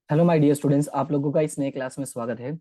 Hello my dear students, आप लोगों का इस नए क्लास में स्वागत है।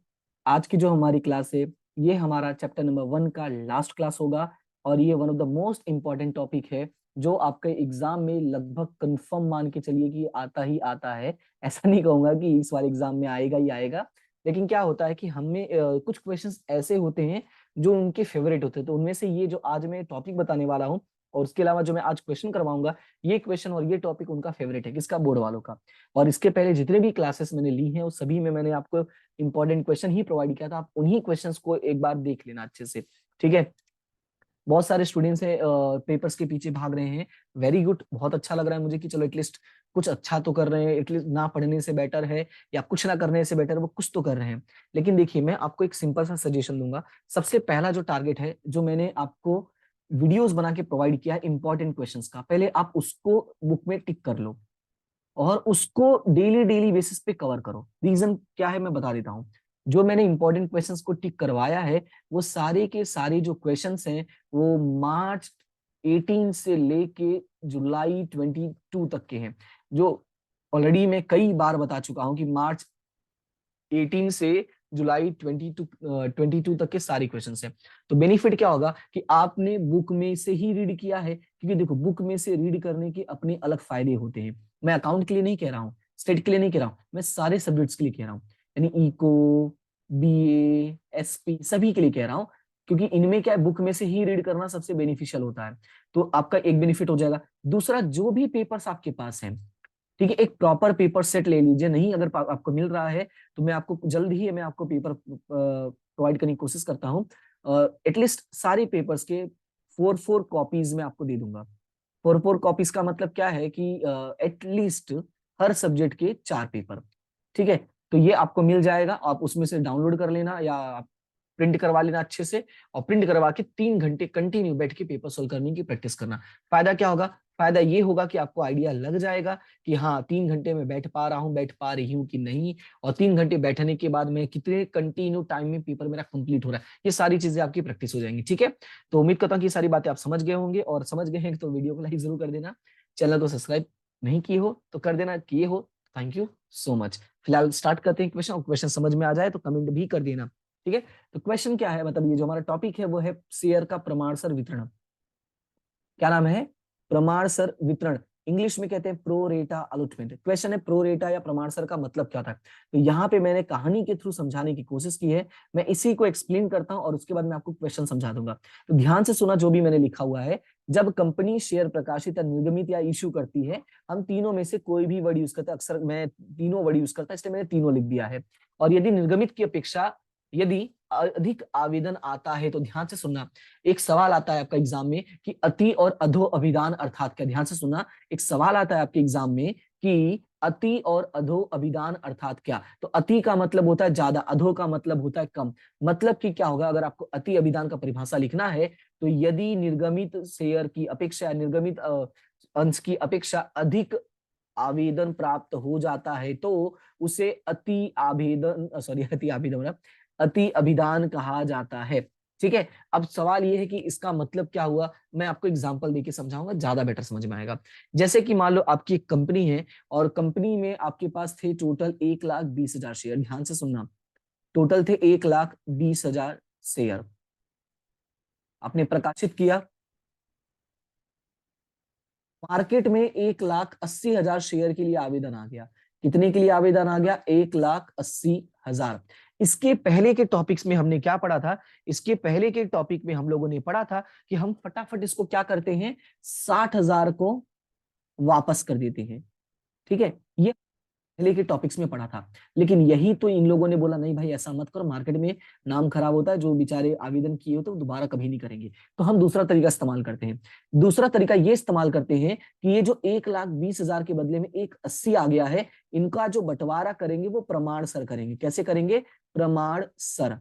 आज की जो हमारी क्लास है, ये हमारा चैप्टर नंबर 1 का लास्ट क्लास होगा। और ये one of the most important topic है जो आपके एग्जाम में लगभग कंफर्म मान के चलिए कि आता ही आता है। ऐसा नहीं कहूंगा कि इस बार एग्जाम में आएगा ही आएगा, लेकिन क्या होता है कि हमें कुछ क्वेश्चंस ऐसे होते हैं जो उनके फेवरेट होते हैं। तो उनमें से ये जो आज मैं टॉपिक बताने वाला हूँ और उसके अलावा जो मैं आज क्वेश्चन करवाऊंगा, ये क्वेश्चन और ये टॉपिक उनका फेवरेट है, किसका? बोर्ड वालों का। और इसके पहले जितने भी क्लासेस मैंने ली हैं उस सभी में मैंने आपको इंपॉर्टेंट क्वेश्चन ही प्रोवाइड किया था। आप उन्हीं क्वेश्चंस को एक बार देख लेना अच्छे से, ठीक है? बहुत सारे स्टूडेंट्स हैं पेपर्स के पीछे भाग रहे हैं। वेरी गुड, बहुत अच्छा लग रहा है मुझे कि चलो एटलीस्ट कुछ अच्छा तो कर रहे हैं। एटलीस्ट ना पढ़ने से बेटर है या कुछ ना करने से बेटर, वो कुछ तो कर रहे हैं। लेकिन देखिए, मैं आपको एक सिंपल सा सजेशन दूंगा। सबसे पहला जो टारगेट है, जो मैंने आपको वीडियोस बना के प्रोवाइड किया है इंपॉर्टेंट क्वेश्चंस का, पहले आप उसको बुक में टिक कर लो और उसको डेली डेली बेसिस पे कवर करो। रीजन क्या है मैं बता देता हूँ। जो मैंने इंपॉर्टेंट क्वेश्चंस को टिक करवाया है, वो सारे के सारे जो क्वेश्चंस हैं वो मार्च 18 से लेके जुलाई 22 तक के हैं। जो ऑलरेडी मैं कई बार बता चुका हूं कि मार्च 18 से जुलाई 22 तक के सारे क्वेश्चन हैं। तो बेनिफिट क्या होगा कि आपने बुक में से ही रीड किया है, क्योंकि देखो बुक में से रीड करने के अपने अलग फायदे होते हैं। मैं अकाउंट के लिए नहीं कह रहा हूँ, स्टेट के लिए नहीं कह रहा हूँ, मैं सारे सब्जेक्ट्स के लिए कह रहा हूँ। यानी इको, बीए, एसपी सभी के लिए कह रहा हूँ। क्योंकि इनमें क्या है, बुक में से ही रीड करना सबसे बेनिफिशियल होता है। तो आपका एक बेनिफिट हो जाएगा। दूसरा, जो भी पेपर्स आपके पास हैं, ठीक है, एक प्रॉपर पेपर सेट ले लीजिए। नहीं अगर आपको मिल रहा है तो मैं आपको जल्द ही मैं आपको पेपर प्रोवाइड करने की कोशिश करता हूँ। एटलीस्ट सारे पेपर्स के 4 कॉपीज में आपको दे दूंगा। 4 कॉपीज का मतलब क्या है कि एटलीस्ट हर सब्जेक्ट के 4 पेपर, ठीक है? तो ये आपको मिल जाएगा, आप उसमें से डाउनलोड कर लेना या आप प्रिंट करवा लेना अच्छे से। और प्रिंट करवा के 3 घंटे कंटिन्यू बैठ के पेपर सोल्व करने की प्रैक्टिस करना। फायदा क्या होगा? फायदा ये होगा कि आपको आइडिया लग जाएगा कि हाँ 3 घंटे में बैठ पा रहा हूँ, बैठ पा रही हूँ कि नहीं, और 3 घंटे बैठने के बाद मैं कितने कंटिन्यू टाइम में पेपर मेरा कंप्लीट हो रहा है। ये सारी चीजें आपकी प्रैक्टिस हो जाएंगी, ठीक है? तो उम्मीद करता हूँ कि ये सारी बातें आप समझ गए होंगे, और समझ गए हैं तो वीडियो को लाइक जरूर कर देना। चैनल को सब्सक्राइब नहीं किए हो तो कर देना, किए हो थैंक यू सो मच। फिलहाल स्टार्ट करते हैं क्वेश्चन, और क्वेश्चन समझ में आ जाए तो कमेंट भी कर देना, ठीक है? तो क्वेश्चन क्या है, मतलब ये जो हमारा टॉपिक है वो है शेयर का प्रमाणसर वितरण। क्या नाम है? प्रमाणसर वितरण। इंग्लिश में कहते हैं प्रो रेटा अलॉटमेंट। क्वेश्चन है प्रो रेटा या प्रमाणसर का मतलब क्या था। तो यहाँ पे मैंने कहानी के थ्रू समझाने की कोशिश की है। मैं इसी को एक्सप्लेन करता हूँ और उसके बाद मैं आपको क्वेश्चन समझा दूंगा। तो ध्यान से सुना जो भी मैंने लिखा हुआ है। जब कंपनी शेयर प्रकाशित या निर्गमित या इश्यू करती है, हम तीनों में से कोई भी वर्ड यूज करते हैं। अक्सर मैं तीनों वर्ड यूज करता, इसलिए मैंने तीनों लिख दिया है। और यदि निर्गमित की अपेक्षा यदि अधिक आवेदन आता है, तो ध्यान से सुनना। एक सवाल आता है आपका एग्जाम में कि अति और अधो अभिधान अर्थात क्या। ध्यान से सुनना, एक सवाल आता है आपके एग्जाम में कि अति और अधो अभिधान अर्थात क्या। तो अति का मतलब होता है ज्यादा, अधो का मतलब होता है कम। मतलब कि क्या होगा, अगर आपको अति अभिधान का परिभाषा लिखना है तो यदि निर्गमित शेयर की अपेक्षा, निर्गमित अंश की अपेक्षा अधिक आवेदन प्राप्त हो जाता है तो उसे अति आवेदन, सॉरी अति आवेदन, अति अभिधान कहा जाता है, ठीक है? अब सवाल ये है कि इसका मतलब क्या हुआ। मैं आपको एग्जांपल देके समझाऊंगा, ज्यादा बेटर समझ में आएगा। जैसे कि मान लो आपकी एक कंपनी है और कंपनी में आपके पास थे टोटल 1,20,000 शेयर। ध्यान से सुनना, टोटल थे 1,20,000 शेयर। आपने प्रकाशित किया, मार्केट में 1,80,000 शेयर के लिए आवेदन आ गया। कितने के लिए आवेदन आ गया? 1,80,000। इसके पहले के टॉपिक्स में हमने क्या पढ़ा था? इसके पहले के टॉपिक में हम लोगों ने पढ़ा था कि हम फटाफट इसको क्या करते हैं, 60,000 को वापस कर देते हैं, ठीक है? ये पहले के टॉपिक्स में पढ़ा था। लेकिन यही तो इन लोगों ने बोला नहीं भाई ऐसा मत करो, मार्केट में नाम खराब होता है, जो बेचारे आवेदन किए होते हैं दोबारा कभी नहीं करेंगे। तो हम दूसरा तरीका इस्तेमाल करते हैं। दूसरा तरीका ये इस्तेमाल करते हैं कि ये जो 1,20,000 के बदले में 1,80 आ गया है, इनका जो बंटवारा करेंगे वो प्रमाण सर करेंगे। कैसे करेंगे? प्रमाण सर।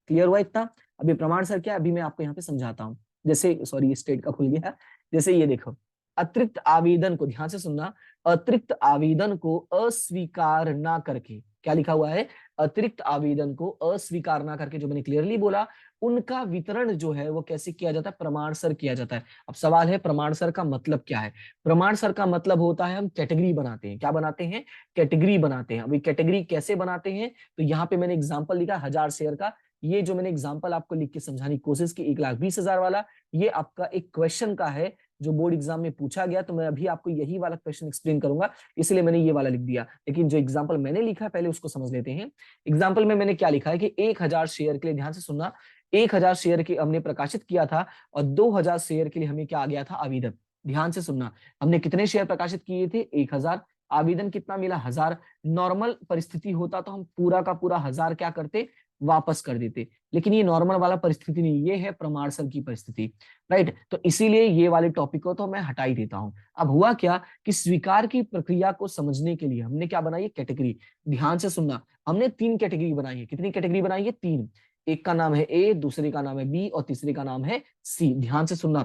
क्लियर हुआ इतना? अभी प्रमाण सर क्या है, अभी मैं आपको यहाँ पे समझाता हूँ। जैसे सॉरी स्टेट का खुल गया। जैसे ये देखो, अतिरिक्त आवेदन को, ध्यान से सुनना, अतिरिक्त आवेदन को अस्वीकार ना करके, क्या लिखा हुआ है? अतिरिक्त आवेदन को अस्वीकार ना करके, जो मैंने क्लियरली बोला, उनका वितरण जो है वो कैसे किया जाता है, प्रमाणसर किया जाता है। अब सवाल है प्रमाणसर का मतलब क्या है। प्रमाणसर का मतलब होता है हम कैटेगरी बनाते हैं। क्या बनाते हैं, कैटेगरी बनाते हैं। अभी कैटेगरी कैसे बनाते हैं, तो यहाँ पे मैंने एग्जांपल लिखा 1000 शेयर का। ये जो मैंने एग्जांपल आपको लिख के समझाने की कोशिश की 1,20,000 वाला, ये आपका एक क्वेश्चन का है जो बोर्ड एग्जाम में पूछा गया। तो मैं अभी आपको यही वाला क्वेश्चन एक्सप्लेन करूंगा, इसलिए मैंने ये वाला लिख दिया। लेकिन जो एग्जांपल मैंने लिखा है पहले उसको समझ लेते हैं। एग्जांपल में मैंने क्या लिखा है कि 1000 शेयर के लिए, ध्यान से सुनना, 1000 शेयर के हमने प्रकाशित किया था और 2000 शेयर के लिए हमें क्या आ गया था, आवेदन। ध्यान से सुनना, हमने कितने शेयर प्रकाशित किए थे, 1000, आवेदन कितना मिला, 1000। नॉर्मल परिस्थिति होता तो हम पूरा का पूरा 1000 क्या करते, वापस कर देते। लेकिन ये नॉर्मल वाला परिस्थिति नहीं, ये है प्रमाणसर की परिस्थिति, राइट। तो इसीलिए ये वाले टॉपिक को तो मैं हटा ही देता हूं। अब हुआ क्या कि स्वीकार की प्रक्रिया को समझने के लिए हमने क्या बनाई है, कैटेगरी। ध्यान से सुनना, हमने 3 कैटेगरी बनाई है। कितनी कैटेगरी बनाई है, 3। एक का नाम है ए, दूसरे का नाम है बी और तीसरे का नाम है सी। ध्यान से सुनना,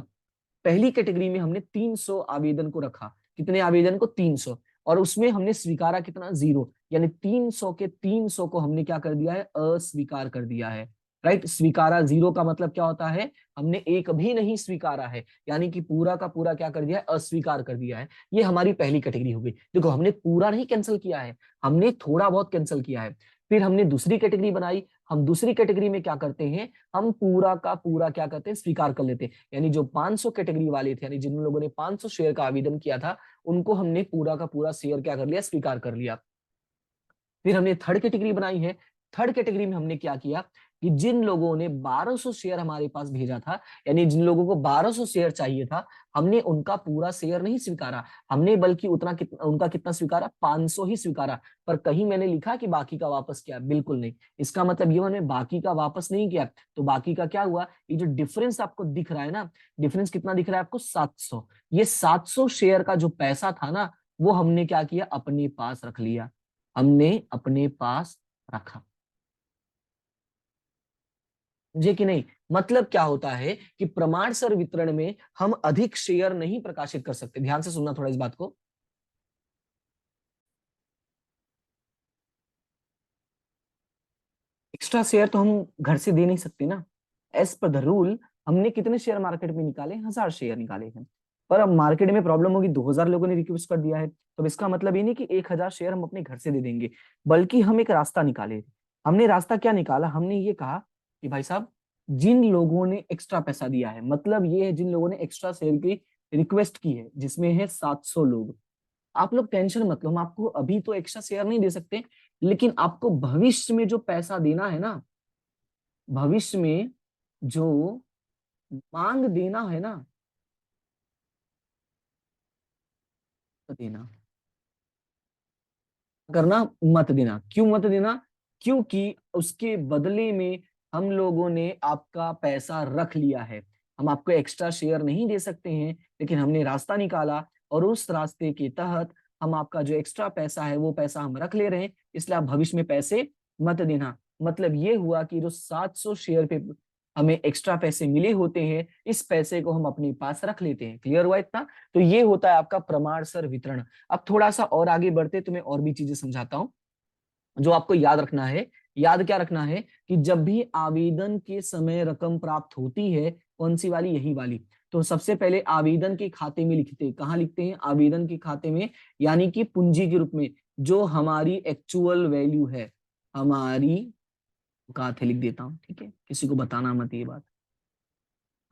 पहली कैटेगरी में हमने 300 आवेदन को रखा। कितने आवेदन को, 300। और उसमें हमने स्वीकारा कितना, 0। यानी 300 के 300 को हमने क्या कर दिया है, अस्वीकार कर दिया है, राइट। स्वीकारा 0 का मतलब क्या होता है, हमने एक भी नहीं स्वीकारा है, यानी कि पूरा का पूरा क्या कर दिया है, अस्वीकार कर दिया है। ये हमारी पहली कैटेगरी हो गई। देखो, हमने पूरा नहीं कैंसिल किया है, हमने थोड़ा बहुत कैंसिल किया है। फिर हमने दूसरी कैटेगरी बनाई। हम दूसरी कैटेगरी में क्या करते हैं, हम पूरा का पूरा क्या करते हैं, स्वीकार कर लेते हैं। यानी जो 500 कैटेगरी वाले थे, यानी जिन लोगों ने 500 शेयर का आवेदन किया था, उनको हमने पूरा का पूरा शेयर क्या कर लिया, स्वीकार कर लिया। फिर हमने थर्ड कैटेगरी बनाई है। थर्ड कैटेगरी में हमने क्या किया कि जिन लोगों ने 1200 शेयर हमारे पास भेजा था, यानी जिन लोगों को 1200 शेयर चाहिए था, हमने उनका पूरा शेयर नहीं स्वीकारा। हमने बल्कि उनका कितना स्वीकारा, 500 ही स्वीकारा। पर कहीं मैंने लिखा कि बाकी का वापस किया, बिल्कुल नहीं। इसका मतलब ये मैंने बाकी का वापस नहीं किया। तो बाकी का क्या हुआ, ये जो डिफरेंस आपको दिख रहा है ना, डिफरेंस कितना दिख रहा है आपको, 700। ये 700 शेयर का जो पैसा था ना, वो हमने क्या किया, अपने पास रख लिया। हमने अपने पास रखा, जी कि नहीं। मतलब क्या होता है कि प्रमाण सर वितरण में हम अधिक शेयर नहीं प्रकाशित कर सकते। ध्यान से सुनना थोड़ा इस बात को। एक्स्ट्रा शेयर तो हम घर से दे नहीं सकते ना। एज पर द रूल हमने कितने शेयर मार्केट में निकाले, 1000 शेयर निकाले हैं। पर अब मार्केट में प्रॉब्लम होगी, 2000 लोगों ने रिक्वेस्ट कर दिया है। तो इसका मतलब ये नहीं कि 1000 शेयर हम अपने घर से दे देंगे, बल्कि हम एक रास्ता निकाले। हमने रास्ता क्या निकाला, हमने ये कहा कि भाई साहब, जिन लोगों ने एक्स्ट्रा पैसा दिया है, मतलब ये है जिन लोगों ने एक्स्ट्रा शेयर की रिक्वेस्ट की है, जिसमें है 700 लोग, आप लोग टेंशन मत लो, हम आपको अभी तो एक्स्ट्रा शेयर नहीं दे सकते, लेकिन आपको भविष्य में जो पैसा देना है ना, भविष्य में जो मांग देना है ना, तो देना, करना मत देना। क्यों मत देना, क्योंकि उसके बदले में हम लोगों ने आपका पैसा रख लिया है। हम आपको एक्स्ट्रा शेयर नहीं दे सकते हैं, लेकिन हमने रास्ता निकाला और उस रास्ते के तहत हम आपका जो एक्स्ट्रा पैसा है वो पैसा हम रख ले रहे हैं, इसलिए आप भविष्य में पैसे मत देना। मतलब ये हुआ कि जो 700 शेयर पे हमें एक्स्ट्रा पैसे मिले होते हैं, इस पैसे को हम अपने पास रख लेते हैं। क्लियर हुआ इतना। तो ये होता है आपका प्रमाणसर वितरण। अब थोड़ा सा और आगे बढ़ते तो मैं और भी चीजें समझाता हूं जो आपको याद रखना है। याद क्या रखना है कि जब भी आवेदन के समय रकम प्राप्त होती है, कौन सी वाली, यही वाली, तो सबसे पहले आवेदन के खाते में लिखते हैं। कहाँ लिखते हैं, आवेदन के खाते में, यानी कि पूंजी के रूप में, जो हमारी एक्चुअल वैल्यू है, हमारी औकात है, लिख देता हूं, ठीक है, किसी को बताना मत ये बात।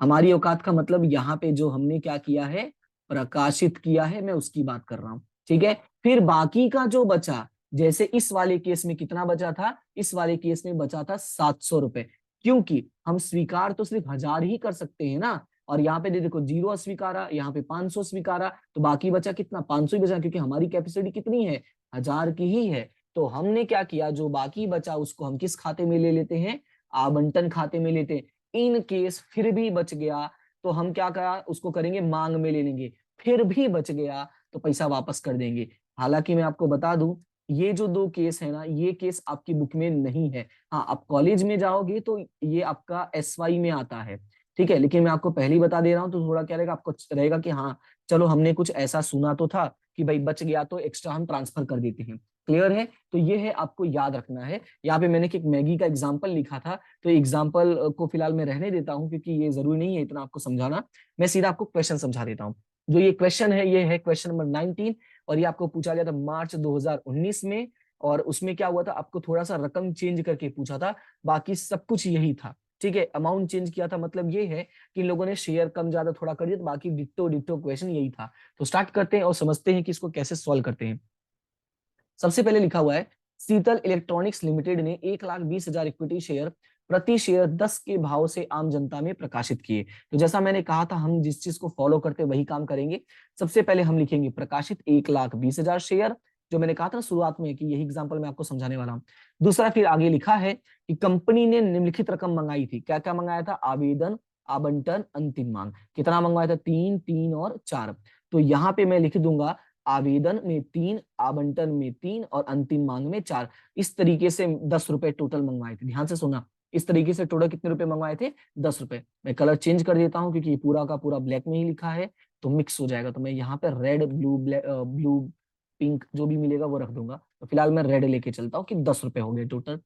हमारी औकात का मतलब यहाँ पे जो हमने क्या किया है, प्रकाशित किया है, मैं उसकी बात कर रहा हूं, ठीक है। फिर बाकी का जो बचा, जैसे इस वाले केस में कितना बचा था, इस वाले केस में बचा था 700 रुपए, क्योंकि हम स्वीकार तो सिर्फ 1000 ही कर सकते हैं ना। और यहाँ पे देखो 0 स्वीकारा, यहाँ पे 500 स्वीकारा, तो बाकी बचा कितना, 500 ही बचा, क्योंकि हमारी कैपेसिटी कितनी है, 1000 की ही है। तो हमने क्या किया, जो बाकी बचा उसको हम किस खाते में ले लेते हैं, आवंटन खाते में लेते हैं। इन केस फिर भी बच गया तो हम क्या करा, उसको करेंगे मांग में ले लेंगे। फिर भी बच गया तो पैसा वापस कर देंगे। हालांकि मैं आपको बता दूं, ये जो 2 केस है ना, ये केस आपकी बुक में नहीं है। हाँ, आप कॉलेज में जाओगे तो ये आपका एसवाई में आता है, ठीक है। लेकिन मैं आपको पहले ही बता दे रहा हूँ, तो थोड़ा क्या रहेगा, आपको रहेगा कि हाँ चलो हमने कुछ ऐसा सुना तो था कि भाई बच गया तो एक्स्ट्रा हम ट्रांसफर कर देते हैं। क्लियर है? तो ये है, आपको याद रखना है। यहाँ पे मैंने एक मैगी का एग्जाम्पल लिखा था, तो एग्जाम्पल को फिलहाल मैं रहने देता हूँ, क्योंकि ये जरूरी नहीं है इतना आपको समझाना। मैं सीधा आपको क्वेश्चन समझा देता हूँ। जो ये क्वेश्चन है, ये है क्वेश्चन नंबर 19, और ये आपको पूछा गया था मार्च 2019 में। और उसमें क्या हुआ था, आपको थोड़ा सा रकम चेंज करके पूछा था, बाकी सब कुछ यही था। ठीक है, अमाउंट चेंज किया था, मतलब ये है कि इन लोगों ने शेयर कम ज्यादा थोड़ा कर दिया, बाकी डिट्टो डिट्टो क्वेश्चन यही था। तो स्टार्ट करते हैं और समझते हैं कि इसको कैसे सॉल्व करते हैं। सबसे पहले लिखा हुआ है, शीतल इलेक्ट्रॉनिक्स लिमिटेड ने 1,20,000 इक्विटी शेयर प्रति शेयर 10 के भाव से आम जनता में प्रकाशित किए। तो जैसा मैंने कहा था, हम जिस चीज को फॉलो करते वही काम करेंगे। सबसे पहले हम लिखेंगे प्रकाशित 1,20,000 शेयर, जो मैंने कहा था ना शुरुआत में कि यही एग्जांपल मैं आपको समझाने वाला हूँ। दूसरा, फिर आगे लिखा है कि कंपनी ने निम्नलिखित रकम मंगाई थी। क्या क्या मंगाया था? आवेदन, आवंटन, अंतिम मांग। कितना मंगवाया था? 3, 3 और 4। तो यहाँ पे मैं लिख दूंगा आवेदन में 3, आवंटन में 3 और अंतिम मांग में 4। इस तरीके से 10 रुपए टोटल मंगवाए थे। ध्यान से सुना, इस तरीके से टोटल कितने रुपए मंगवाए थे? 10 रुपए। मैं कलर चेंज कर देता हूँ, क्योंकि पूरा का पूरा ब्लैक में ही लिखा है तो मिक्स हो जाएगा। तो मैं यहाँ पे red, blue, black, blue, pink जो भी मिलेगा वो रख दूंगा। तो फिलहाल मैं रेड लेके चलता हूँ कि 10 रुपए हो गए टोटल।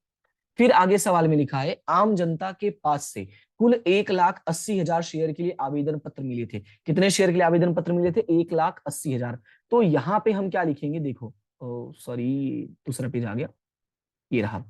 फिर आगे सवाल में लिखा है, आम जनता के पास से कुल 1,80,000 शेयर के लिए आवेदन पत्र मिले थे। कितने शेयर के लिए आवेदन पत्र मिले थे? 1,80,000। तो यहाँ पे हम क्या लिखेंगे? देखो, सॉरी, दूसरा पेज आ गया, ये रहा।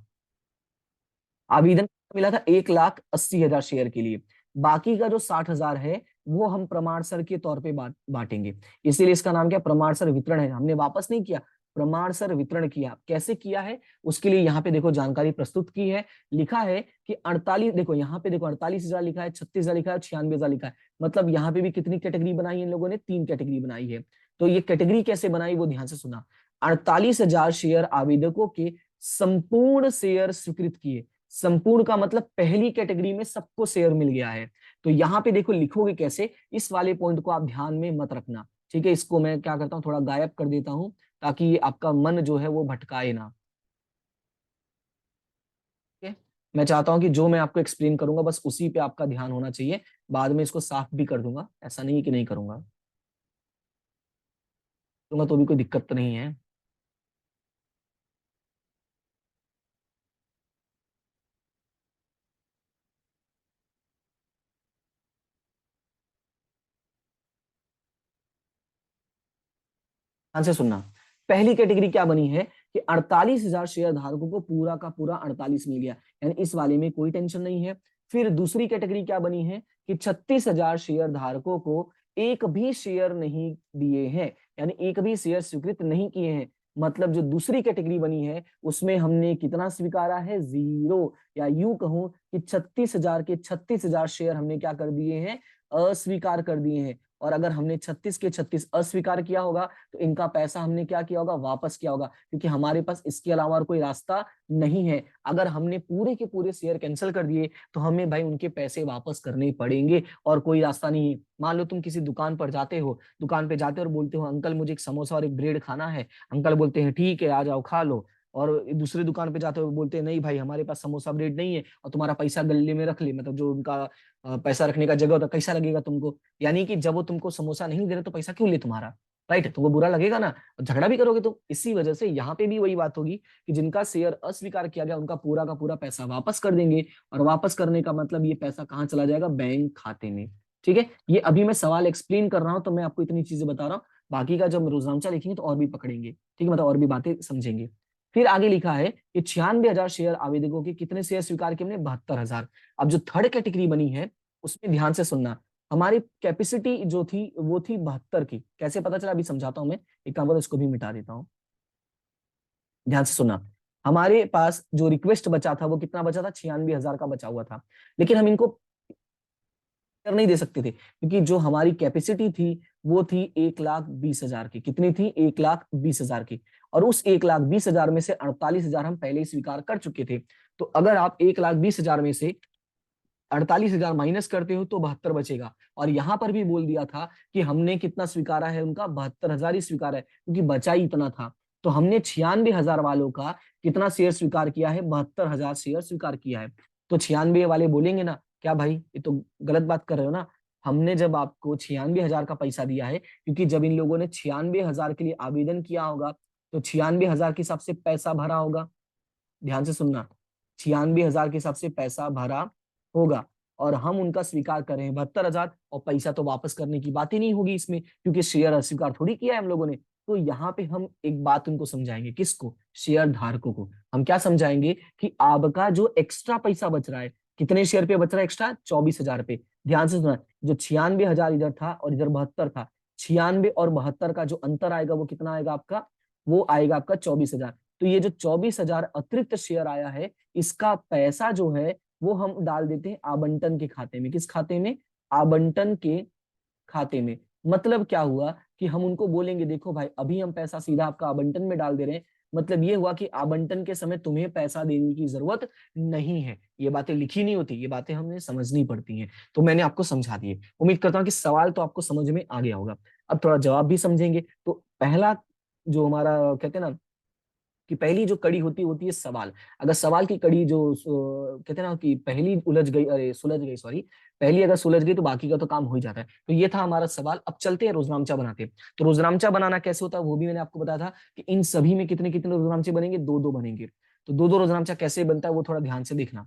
आवेदन मिला था 1,80,000 शेयर के लिए। बाकी का जो 60,000 है वो हम प्रमाणसर के तौर पे बांटेंगे। इसीलिए इसका नाम क्या? प्रमाणसर वितरण है। हमने वापस नहीं किया, प्रमाणसर वितरण किया। कैसे किया है उसके लिए यहाँ पे देखो जानकारी प्रस्तुत की है। लिखा है कि 48, देखो यहाँ पे देखो 48,000 लिखा है, 36,000 लिखा है, 96,000 लिखा है। मतलब यहाँ पे भी कितनी कैटेगरी बनाई है इन लोगों ने? 3 कैटेगरी बनाई है। तो ये कैटेगरी कैसे बनाई वो ध्यान से सुना। 48,000 शेयर आवेदकों के संपूर्ण शेयर स्वीकृत किए। संपूर्ण का मतलब पहली कैटेगरी में सबको शेयर मिल गया है। तो यहाँ पे देखो लिखोगे कैसे, इस वाले पॉइंट को आप ध्यान में मत रखना। ठीक है, इसको मैं क्या करता हूँ, थोड़ा गायब कर देता हूं, ताकि आपका मन जो है वो भटकाए ना। ठीक है, मैं चाहता हूं कि जो मैं आपको एक्सप्लेन करूंगा बस उसी पे आपका ध्यान होना चाहिए। बाद में इसको साफ भी कर दूंगा, ऐसा नहीं है कि नहीं करूंगा, दूंगा तो भी कोई दिक्कत तो नहीं है। ध्यान से सुनना। पहली कैटेगरी क्या बनी है कि 48,000 शेयर धारकों को पूरा का पूरा 48 मिल गया, यानी इस वाले में कोई टेंशन नहीं है। फिर दूसरी कैटेगरी क्या बनी है कि 36,000 शेयर धारकों को एक भी शेयर नहीं दिए हैं, यानी एक भी शेयर स्वीकृत नहीं किए हैं। मतलब जो दूसरी कैटेगरी बनी है उसमें हमने कितना स्वीकारा है? 0, या यूं कहूं कि 36,000 के 36,000 शेयर हमने क्या कर दिए हैं? अस्वीकार कर दिए हैं। और अगर हमने 36 के 36 अस्वीकार किया होगा तो इनका पैसा हमने क्या किया होगा? वापस किया होगा, क्योंकि हमारे पास इसके अलावा और कोई रास्ता नहीं है। अगर हमने पूरे के पूरे शेयर कैंसिल कर दिए तो हमें भाई उनके पैसे वापस करने पड़ेंगे, और कोई रास्ता नहीं है। मान लो तुम किसी दुकान पर जाते हो, दुकान पे जाते हो और बोलते हो अंकल मुझे एक समोसा और एक ब्रेड खाना है। अंकल बोलते हैं ठीक है आ जाओ खा लो। और दूसरे दुकान पे जाते हो बोलते हैं नहीं भाई हमारे पास समोसा ब्रेड नहीं है, और तुम्हारा पैसा गले में रख ले, मतलब जो उनका पैसा रखने का जगह होता है, कैसा लगेगा तुमको? यानी कि जब वो तुमको समोसा नहीं दे रहे तो पैसा क्यों ले तुम्हारा? राइट, तुमको बुरा लगेगा ना, और झगड़ा भी करोगे। तो इसी वजह से यहाँ पे भी वही बात होगी कि जिनका शेयर अस्वीकार किया गया उनका पूरा का पूरा पैसा वापस कर देंगे। और वापस करने का मतलब ये पैसा कहाँ चला जाएगा? बैंक खाते में। ठीक है, ये अभी मैं सवाल एक्सप्लेन कर रहा हूँ तो मैं आपको इतनी चीजें बता रहा हूँ। बाकी का जब रोजनामचा लिखेंगे तो और भी पकड़ेंगे, ठीक है, मतलब और भी बातें समझेंगे। फिर आगे लिखा है कि 96,000 शेयर आवेदकों के कितने शेयर स्वीकार किए हमने? 72,000। अब जो थर्ड कैटेगरी बनी है उसमें ध्यान से सुनना। हमारी कैपेसिटी जो थी वो थी 72 की। कैसे पता चला अभी समझाता हूं मैं। एक काम करो, इसको भी मिटा देता हूं, ध्यान से सुनना। हमारे पास जो रिक्वेस्ट बचा था वो कितना बचा था? 96,000 का बचा हुआ था। लेकिन हम इनको कर नहीं दे सकते थे, क्योंकि जो हमारी कैपेसिटी थी वो थी 1,20,000 की। कितनी थी? 1,20,000 की। और उस 1,20,000 में से 48,000 हम पहले ही स्वीकार कर चुके थे। तो अगर आप 1,20,000 में से 48,000 माइनस करते हो तो 72 बचेगा। और यहां पर भी बोल दिया था कि हमने कितना स्वीकारा है? उनका 72,000 ही स्वीकारा है, क्योंकि बचा ही इतना था। तो हमने 96,000 वालों का कितना शेयर स्वीकार किया है? 72,000 शेयर स्वीकार किया है। तो 96 वाले बोलेंगे ना क्या भाई ये तो गलत बात कर रहे हो ना। हमने जब आपको 96,000 का पैसा दिया है, क्योंकि जब इन लोगों ने 96,000 के लिए आवेदन किया होगा तो 96,000 के हिसाब से पैसा भरा होगा। ध्यान से सुनना, 96,000 के हिसाब से पैसा भरा होगा और हम उनका स्वीकार कर रहे हैं 72,000, और पैसा तो वापस करने की बात ही नहीं होगी इसमें, क्योंकि शेयर अस्वीकार थोड़ी किया है हम लोगों ने। तो यहाँ पे हम एक बात उनको समझाएंगे, किसको? शेयर धारकों को। हम क्या समझाएंगे कि आपका जो एक्स्ट्रा पैसा बच रहा है, कितने शेयर पे बच रहा है एक्स्ट्रा? 24,000 पे। ध्यान से सुना, जो 96,000 इधर था और इधर 72 था, 96 और 72 का जो अंतर आएगा वो कितना आएगा आपका? वो आएगा आपका 24,000। तो ये जो 24,000 अतिरिक्त शेयर आया है, इसका पैसा जो है वो हम डाल देते हैं आवंटन के खाते में। किस खाते में? आवंटन के खाते में। मतलब क्या हुआ कि हम उनको बोलेंगे देखो भाई, अभी हम पैसा सीधा आपका आवंटन में डाल दे रहे हैं, मतलब ये हुआ कि आवंटन के समय तुम्हें पैसा देने की जरूरत नहीं है। ये बातें लिखी नहीं होती, ये बातें हमें समझनी पड़ती हैं। तो मैंने आपको समझा दिए। उम्मीद करता हूँ कि सवाल तो आपको समझ में आ गया होगा। अब थोड़ा जवाब भी समझेंगे। तो पहला जो हमारा कहते हैं ना कि पहली जो कड़ी होती है सवाल। अगर सवाल की कड़ी जो कहते हैं ना कि पहली उलझ गई, अरे सुलझ गई, सॉरी, पहली अगर सुलझ गई तो बाकी का तो काम हो ही जाता है। तो ये था हमारा सवाल। अब चलते हैं रोजनामचा बनाते हैं। तो रोजनामचा बनाना कैसे होता है वो भी मैंने आपको बताया था कि इन सभी में कितने कितने रोजनामचे बनेंगे? दो दो बनेंगे। तो दो दो रोजनामचा कैसे बनता है वो थोड़ा ध्यान से देखना।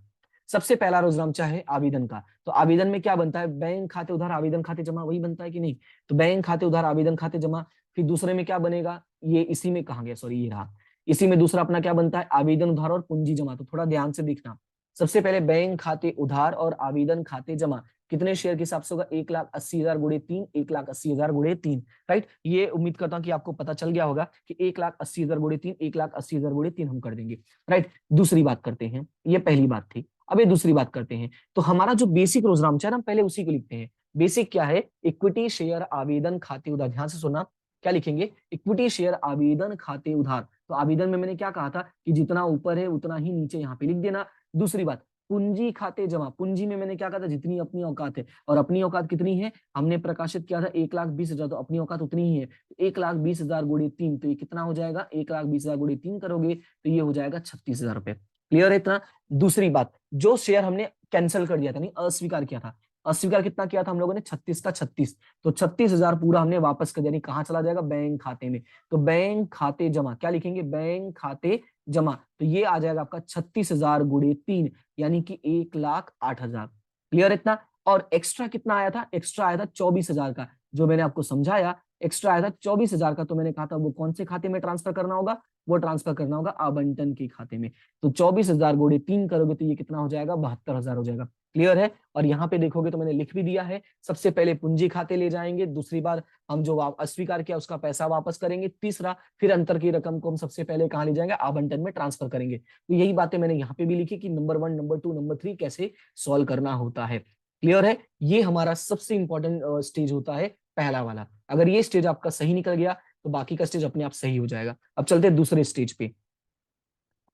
सबसे पहला रोजनामचा है आवेदन का। तो आवेदन में क्या बनता है? बैंक खाते उधार आवेदन खाते जमा, वही बनता है कि नहीं? तो बैंक खाते उधार आवेदन खाते जमा। फिर दूसरे में क्या बनेगा? ये इसी में कहा गया, सॉरी ये रहा। इसी में दूसरा अपना क्या बनता है? आवेदन उधार और पूंजी जमा। तो थोड़ा ध्यान से देखना। सबसे पहले बैंक खाते उधार और आवेदन खाते जमा कितने शेयर के हिसाब से होगा? 1,80,000 गुणे 3, 1,80,000 गुणे 3। राइट, ये उम्मीद करता हूं कि आपको पता चल गया होगा कि 1,80,000 गुणे 3, 1,80,000 गुणे 3 हम कर देंगे। राइट, दूसरी बात करते हैं। ये पहली बात थी। अब ये दूसरी बात करते हैं। तो हमारा जो बेसिक रोजनामचा है ना, पहले उसी को लिखते हैं। बेसिक क्या है? इक्विटी शेयर आवेदन खाते उधार। ध्यान से सुनना, क्या लिखेंगे? इक्विटी शेयर आवेदन खाते उधार। तो आवेदन में मैंने क्या कहा था कि जितना ऊपर है उतना ही नीचे यहाँ पे लिख देना। दूसरी बात, पूंजी खाते जमा। पूंजी में मैंने क्या कहा था? जितनी अपनी औकात है। और अपनी औकात कितनी है? हमने प्रकाशित किया था 1,20,000, तो अपनी औकात उतनी ही है। 1,20,000 गुणे 3, तो ये कितना हो जाएगा? 1,20,000 गुणे 3 करोगे तो ये हो जाएगा 36,000 रुपए। क्लियर है इतना? दूसरी बात, जो शेयर हमने कैंसिल कर दिया था, नहीं अस्वीकार किया था, अस्वीकार कितना किया था हम लोगों ने? 36 का 36। तो 36,000 पूरा हमने वापस कर दिया। यानी कहाँ चला जाएगा? बैंक खाते में। तो बैंक खाते जमा क्या लिखेंगे? बैंक खाते जमा। तो ये आ जाएगा आपका 36,000 गुणे 3, यानी कि 1,08,000। क्लियर इतना? और एक्स्ट्रा कितना आया था? एक्स्ट्रा आया था 24,000 का, जो मैंने आपको समझाया। एक्स्ट्रा आया था 24,000 का, तो मैंने कहा था वो कौन से खाते में ट्रांसफर करना होगा? वो ट्रांसफर करना होगा आवंटन के खाते में। तो 24,000 गुणे 3 करोगे तो ये कितना हो जाएगा? 72,000 हो जाएगा। क्लियर है? और यहाँ पे देखोगे तो मैंने लिख भी दिया है। सबसे पहले पूंजी खाते ले जाएंगे, दूसरी बार हम जो अस्वीकार किया उसका पैसा वापस करेंगे, तीसरा फिर अंतर की रकम को हम सबसे पहले कहाँ ले जाएंगे? आवंटन में ट्रांसफर करेंगे। तो यही बातें मैंने यहाँ पे भी लिखी कि नंबर 1, नंबर 2, नंबर 3 कैसे सॉल्व करना होता है। क्लियर है? ये हमारा सबसे इंपॉर्टेंट स्टेज होता है, पहला वाला। अगर ये स्टेज आपका सही निकल गया तो बाकी का स्टेज अपने आप सही हो जाएगा। अब चलते हैं दूसरे स्टेज पे।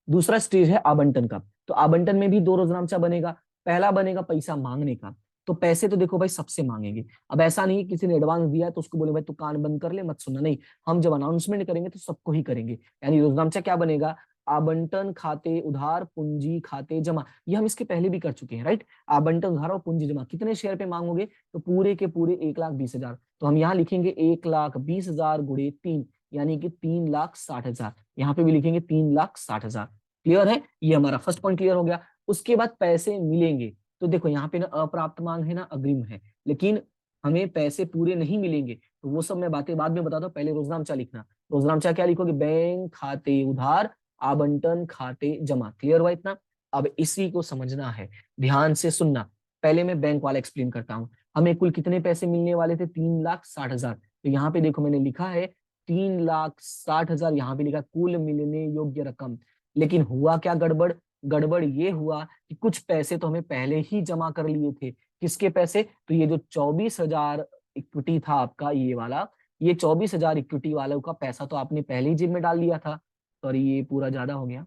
दूसरा स्टेज है आवंटन का। तो आवंटन में भी दो रोजनामचा बनेगा। पहला बनेगा पैसा मांगने का। तो पैसे तो देखो भाई सबसे मांगेंगे। अब ऐसा नहीं किसी ने एडवांस दिया है तो उसको बोले भाई तू कान बंद कर ले, मत सुनना, नहीं। हम जब अनाउंसमेंट करेंगे तो सबको ही करेंगे। यानी रोजनामचा क्या बनेगा? आवंटन खाते उधार पूंजी खाते जमा। ये हम इसके पहले भी कर चुके हैं, राइट? आवंटन उधार और पूंजी जमा कितने शेयर पे मांगोगे? तो पूरे के पूरे 1,20,000। तो हम यहाँ लिखेंगे 1,20,000 गुणे 3, यानी कि 3,60,000। यहाँ पे भी लिखेंगे 3,60,000। क्लियर है? ये हमारा फर्स्ट पॉइंट क्लियर हो गया। उसके बाद पैसे मिलेंगे। तो देखो यहाँ पे ना अप्राप्त मांग है ना अग्रिम है, लेकिन हमें पैसे पूरे नहीं मिलेंगे। तो वो सब मैं बातें बाद में बताता हूँ, पहले रोजनामचा लिखना। रोजनामचा क्या लिखोगे? बैंक खाते उधार आवंटन खाते जमा। क्लियर हुआ इतना? अब इसी को समझना है, ध्यान से सुनना। पहले मैं बैंक वाला एक्सप्लेन करता हूँ। हमें कुल कितने पैसे मिलने वाले थे? 3,60,000। तो यहाँ पे देखो मैंने लिखा है 3,60,000, यहाँ पे लिखा कुल मिलने योग्य रकम। लेकिन हुआ क्या गड़बड़? गड़बड़ ये हुआ कि कुछ पैसे तो हमें पहले ही जमा कर लिए थे। किसके पैसे? तो ये जो 24,000 इक्विटी था आपका, ये वाला, ये 24,000 इक्विटी वालों का पैसा तो आपने पहले ही जेब में डाल लिया था। सॉरी, ये पूरा ज्यादा हो गया।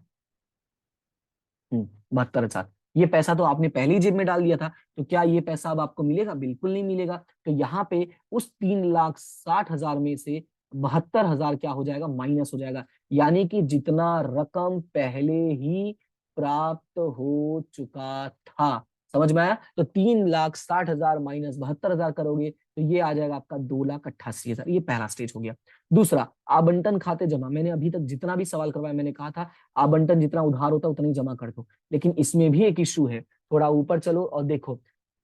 72,000। ये पैसा तो आपने पहले ही जेब में डाल दिया था। तो क्या ये पैसा अब आपको मिलेगा? बिल्कुल नहीं मिलेगा। तो यहाँ पे उस 3,60,000 में से 72,000 क्या हो जाएगा? माइनस हो जाएगा। यानी कि जितना रकम पहले ही प्राप्त हो चुका था। समझ में आया? तो 3,60,000 माइनस 72,000 करोगे तो ये आ जाएगा आपका 2,88,000। ये पहला स्टेज हो गया। दूसरा, आवंटन खाते जमा। मैंने अभी तक जितना भी सवाल करवाया मैंने कहा था आवंटन जितना उधार होता है उतना ही जमा कर दो, लेकिन इसमें भी एक इश्यू है। थोड़ा ऊपर चलो और देखो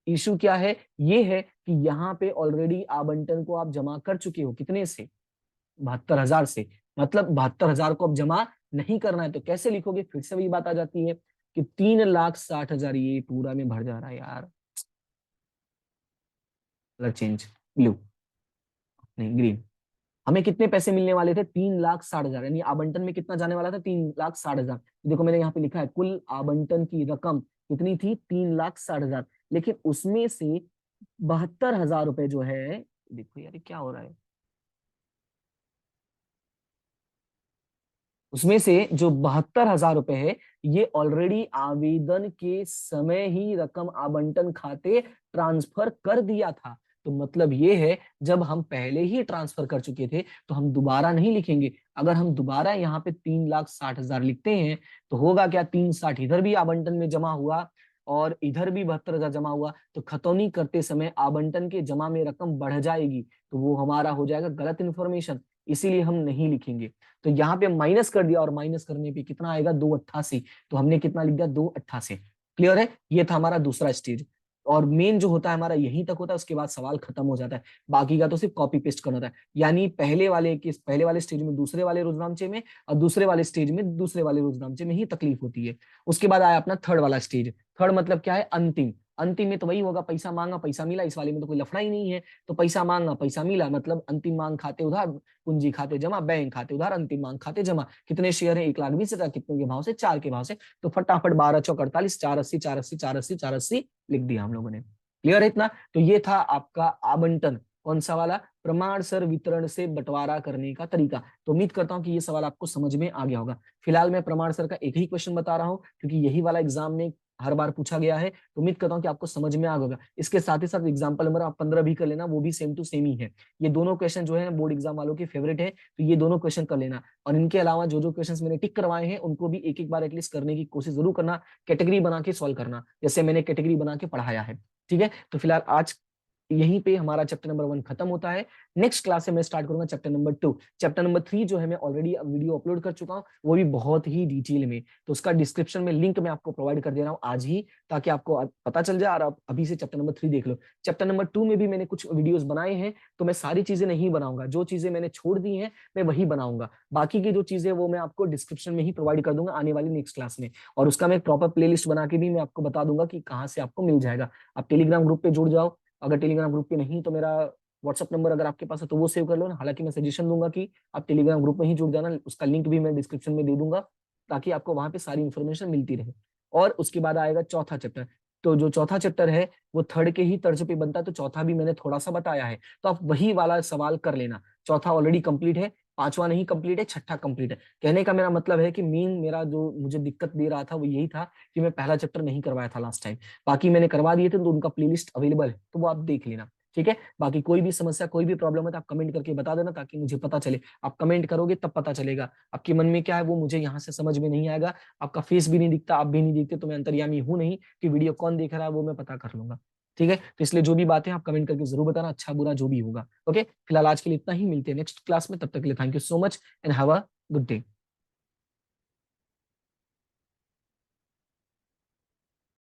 इशू क्या है। ये है कि यहाँ पे ऑलरेडी आवंटन को आप जमा कर चुके हो, कितने से, 72,000 से। मतलब 72,000 को अब जमा नहीं करना है, तो कैसे लिखोगे, फिर से वही बात आ जाती है कि 3,60,000 ये पूरा में भर जा रहा है यार। कलर चेंज, ब्लू नहीं ग्रीन। हमें कितने पैसे मिलने वाले थे, 3,60,000, यानी आवंटन में कितना जाने वाला था, 3,60,000। देखो मैंने यहाँ पे लिखा है कुल आवंटन की रकम कितनी थी, 3,60,000, लेकिन उसमें से 72,000 रुपए जो है, देखो यार ये क्या हो रहा है, उसमें से जो 72,000 रुपए है ये ऑलरेडी आवेदन के समय ही रकम आवंटन खाते ट्रांसफर कर दिया था। तो मतलब ये है जब हम पहले ही ट्रांसफर कर चुके थे तो हम दोबारा नहीं लिखेंगे। अगर हम दोबारा यहाँ पे 3,60,000 लिखते हैं तो होगा क्या, 360 इधर भी आवंटन में जमा हुआ और इधर भी 72,000 जमा हुआ, तो खतौनी करते समय आवंटन के जमा में रकम बढ़ जाएगी, तो वो हमारा हो जाएगा गलत इंफॉर्मेशन, इसीलिए हम नहीं लिखेंगे। तो यहाँ पे माइनस कर दिया और माइनस करने पे कितना आएगा, 288। तो हमने कितना लिख दिया, 288। क्लियर है, ये था हमारा दूसरा स्टेज। और मेन जो होता है हमारा यहीं तक होता है, उसके बाद सवाल खत्म हो जाता है, बाकी का तो सिर्फ कॉपी पेस्ट करना होता है। यानी पहले वाले स्टेज में दूसरे वाले रुद्रांचे में, और दूसरे वाले स्टेज में दूसरे वाले रुद्रांचे में ही तकलीफ होती है। उसके बाद आया अपना थर्ड वाला स्टेज। थर्ड मतलब क्या है, अंतिम। अंतिम में तो वही होगा, पैसा मांगा पैसा मिला, इस वाले में तो कोई लफड़ा ही नहीं है। तो पैसा मांगा पैसा मिला, मतलब अंतिम मांग खाते उधार, पूंजी खाते जमा, बैंक खाते उधार, अंतिम मांग खाते जमा। कितने शेयर है, 1,20,000, कितने के भाव से, 4 के भाव से। तो फटाफट 12 चौक 48, 480, 480, 480, 480 लिख दिया हम लोगों ने। क्लियर है इतना। तो ये था आपका आवंटन, कौन सा वाला, प्रमाण सर वितरण से बंटवारा करने का तरीका। तो उम्मीद करता हूं कि ये सवाल आपको समझ में आ गया होगा। फिलहाल मैं प्रमाण सर का एक ही क्वेश्चन बता रहा हूं क्योंकि यही वाला एग्जाम में हर बार पूछा गया है, तो उम्मीद करता हूं कि आपको समझ में आ गया होगा। इसके साथ ही साथ एग्जाम्पल नंबर आप 15 भी कर लेना, वो भी सेम टू सेम ही है। ये दोनों क्वेश्चन जो है बोर्ड एग्जाम वालों के फेवरेट है, तो ये दोनों क्वेश्चन कर लेना। और इनके अलावा जो जो क्वेश्चन मैंने टिक करवाए हैं उनको भी एक एक बार एटलीस्ट करने की कोशिश जरूर करना, कैटेगरी बना के सॉल्व करना, जैसे मैंने कैटेगरी बना के पढ़ाया है। ठीक है, तो फिलहाल आज यहीं पे हमारा चैप्टर नंबर 1 खत्म होता है। नेक्स्ट क्लास से मैं स्टार्ट करूंगा चैप्टर नंबर 2। चैप्टर नंबर 3 जो है मैं ऑलरेडी वीडियो अपलोड कर चुका हूं, वो भी बहुत ही डिटेल में, तो उसका डिस्क्रिप्शन में लिंक मैं आपको प्रोवाइड कर दे रहा हूं आज ही, ताकि आपको पता चल जाए और आप अभी से चैप्टर नंबर 3 देख लो। चैप्टर नंबर 2 में भी मैंने कुछ वीडियोस बनाए हैं, तो मैं सारी चीजें नहीं बनाऊंगा, जो चीजें मैंने छोड़ दी हैं मैं वही बनाऊंगा। बाकी की जो चीजें वो मैं आपको डिस्क्रिप्शन में ही प्रोवाइड कर दूंगा आने वाली नेक्स्ट क्लास में। और उसका मैं प्रॉपर प्लेलिस्ट बना के भी मैं आपको बता दूंगा कि कहाँ से आपको मिल जाएगा। आप टेलीग्राम ग्रुप पे जुड़ जाओ, अगर टेलीग्राम ग्रुप पे नहीं तो मेरा व्हाट्सअप नंबर अगर आपके पास है तो वो सेव कर लो ना। हालांकि मैं सजेशन दूंगा कि आप टेलीग्राम ग्रुप में ही जुड़ जाना, उसका लिंक भी मैं डिस्क्रिप्शन में दे दूंगा, ताकि आपको वहां पे सारी इंफॉर्मेशन मिलती रहे। और उसके बाद आएगा चौथा चैप्टर। तो जो चौथा चैप्टर है वो थर्ड के ही तर्ज पे बनता है, तो चौथा भी मैंने थोड़ा सा बताया है, तो आप वही वाला सवाल कर लेना। चौथा ऑलरेडी कंप्लीट है, पांचवा नहीं कंप्लीट है, छठा कंप्लीट है। कहने का मेरा मतलब है कि मेन मेरा जो मुझे दिक्कत दे रहा था वो यही था कि मैं पहला चैप्टर नहीं करवाया था लास्ट टाइम। बाकी मैंने करवा दिए थे, तो उनका प्लेलिस्ट अवेलेबल है, तो वो आप देख लेना। ठीक है, बाकी कोई भी समस्या कोई भी प्रॉब्लम है तो आप कमेंट करके बता देना, ताकि मुझे पता चले। आप कमेंट करोगे तब पता चलेगा आपके मन में क्या है, वो मुझे यहाँ से समझ में नहीं आएगा। आपका फेस भी नहीं दिखता, आप भी नहीं दिखते, तो मैं अंतर्यामी हूं नहीं कि वीडियो कौन देख रहा है वो मैं पता कर लूंगा। ठीक है, तो इसलिए जो भी बातें आप कमेंट करके जरूर बताना, अच्छा बुरा जो भी होगा। ओके, फिलहाल आज के लिए इतना ही, मिलते हैं नेक्स्ट क्लास में, तब तक के लिए thank you so much and have a good day.